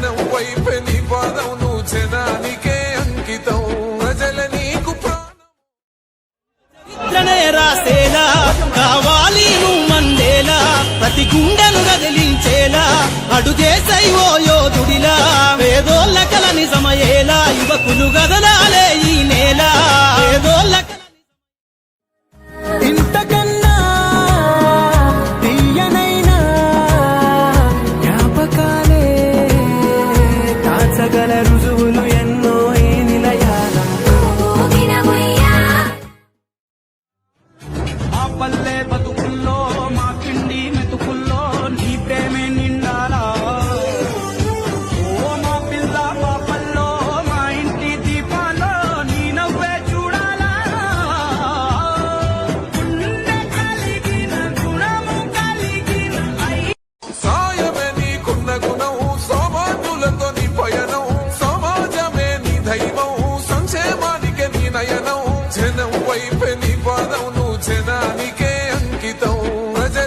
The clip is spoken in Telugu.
జనం వైపే నీ పాదం నువ్వు జనానికే అంకితం ప్రజల నీకు చరిత్రనే రాసేలా కావాలి నువ్వు మందేలా ప్రతి గుండెను గదిలించేలా అడుగేసై ఓ యోధుడిలా పేదోళ్ళ కల నిజమయ్యేలా యువకులు గదలాలే ఈ నేల పేదోళ్ళ